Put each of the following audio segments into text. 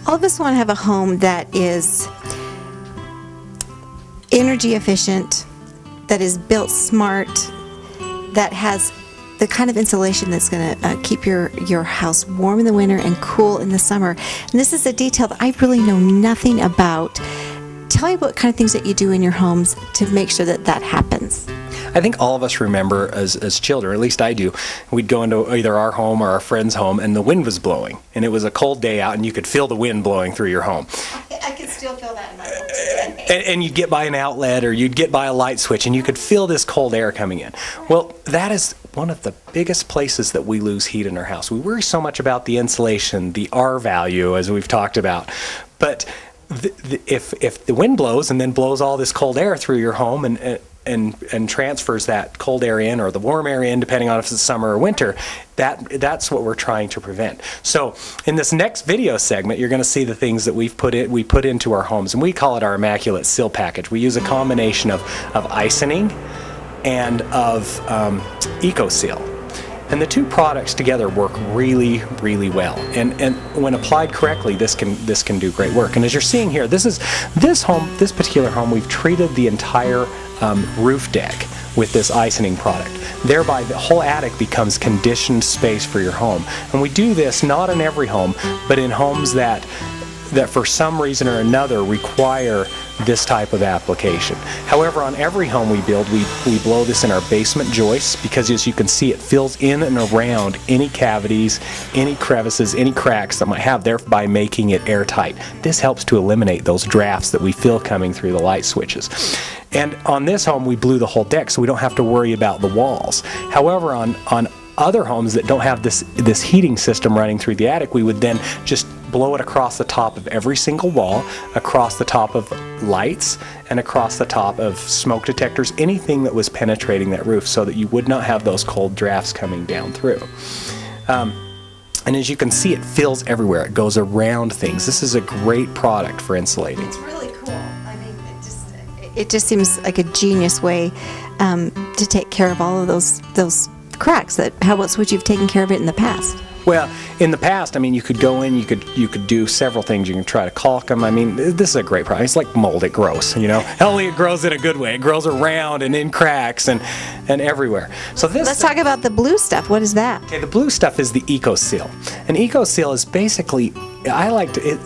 All of us want to have a home that is energy efficient, that is built smart, that has the kind of insulation that's going to keep your house warm in the winter and cool in the summer. And this is a detail that I really know nothing about. Tell me what kind of things that you do in your homes to make sure that that happens. I think all of us remember as children, or at least I do, we'd go into either our home or our friend's home and the wind was blowing. And it was a cold day out and you could feel the wind blowing through your home. I can still feel that in my home. And you'd get by an outlet or you'd get by a light switch and you could feel this cold air coming in. Well, that is one of the biggest places that we lose heat in our house. We worry so much about the insulation, the R value, as we've talked about. But if the wind blows and then blows all this cold air through your home and transfers that cold air in or the warm air in, depending on if it's summer or winter, that's what we're trying to prevent. So in this next video segment, you're going to see the things that we put into our homes, and we call it our Immaculate Seal Package. We use a combination of icing and of EcoSeal. And the two products together work really, really well. And when applied correctly, this can do great work. And as you're seeing here, this particular home, we've treated the entire roof deck with this icing product. Thereby, the whole attic becomes conditioned space for your home. And we do this not in every home, but in homes that for some reason or another require this type of application. However, on every home we build, we blow this in our basement joists because, as you can see, it fills in and around any cavities, any crevices, any cracks that might have, thereby making it airtight. This helps to eliminate those drafts that we feel coming through the light switches. And on this home, we blew the whole deck, so we don't have to worry about the walls. However, on other homes that don't have this heating system running through the attic, we would then just blow it across the top of every single wall, across the top of lights, and across the top of smoke detectors, anything that was penetrating that roof, so that you would not have those cold drafts coming down through. And as you can see, it fills everywhere. It goes around things. This is a great product for insulating. It's really cool. I mean, it just seems like a genius way to take care of all of those cracks. How else would you have taken care of it in the past? Well, in the past, I mean, you could go in, you could do several things. You can try to caulk them. I mean, this is a great product. It's like mold. It grows, you know. Only it grows in a good way. It grows around and in cracks and everywhere. So let's talk about the blue stuff. What is that? Okay, the blue stuff is the EcoSeal. And EcoSeal is basically, the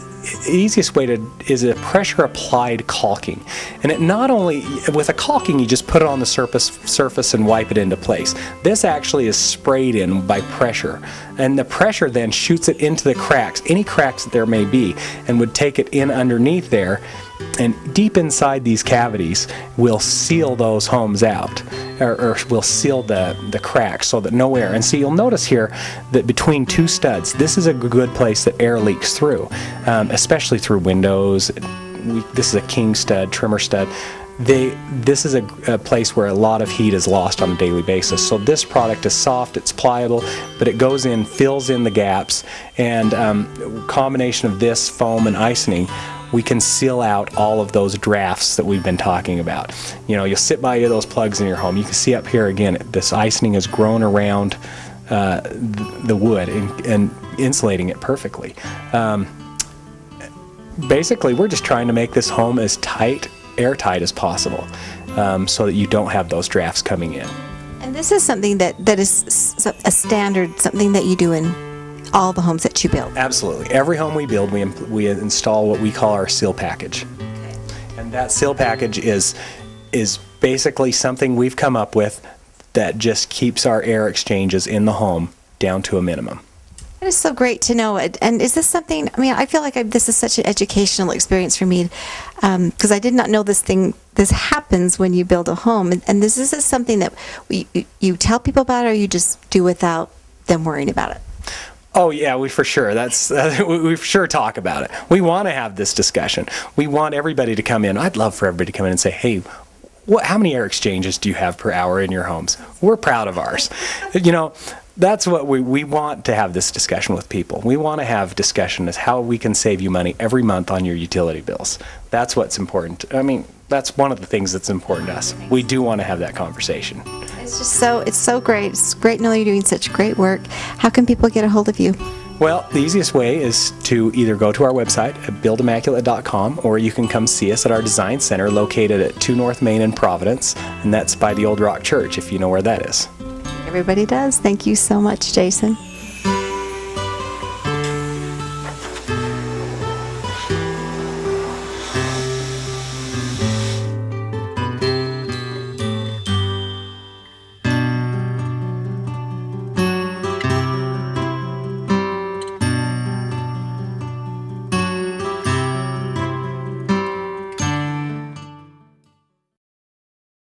easiest way is a pressure applied caulking. And it not only, with a caulking, you just put it on the surface and wipe it into place. This actually is sprayed in by pressure. And the pressure then shoots it into the cracks, any cracks that there may be, and would take it in underneath there. And deep inside these cavities will seal those homes out, or will seal the cracks so that no air. And so you'll notice here that between two studs, this is a good place that air leaks through, especially through windows. This is a king stud, trimmer stud. This is a place where a lot of heat is lost on a daily basis. So this product is soft, it's pliable, but it goes in, fills in the gaps, and combination of this foam and icing, we can seal out all of those drafts that we've been talking about. You know, you'll sit by those plugs in your home. You can see up here again, this icing has grown around the wood and insulating it perfectly. Basically, we're just trying to make this home as airtight as possible, so that you don't have those drafts coming in. And this is something that is a standard, something that you do in all the homes that you build. Absolutely. Every home we build, we install what we call our seal package. Okay. And that seal package is basically something we've come up with that just keeps our air exchanges in the home down to a minimum. That is so great to know. And is this something, I mean, I feel like this is such an educational experience for me, because I did not know this happens when you build a home. And this is something that you tell people about, or you just do without them worrying about it? Oh yeah, we for sure talk about it. We want to have this discussion. We want everybody to come in. I'd love for everybody to come in and say, hey, how many air exchanges do you have per hour in your homes? We're proud of ours. You know, that's what we want to have this discussion with people. We want to have discussion as how we can save you money every month on your utility bills. That's what's important. I mean, that's one of the things that's important to us. We do want to have that conversation. It's so great. It's great to know you're doing such great work. How can people get a hold of you? Well, the easiest way is to either go to our website at buildimmaculate.com, or you can come see us at our design center located at 2 North Main in Providence, and that's by the Old Rock Church, if you know where that is. Everybody does. Thank you so much, Jason.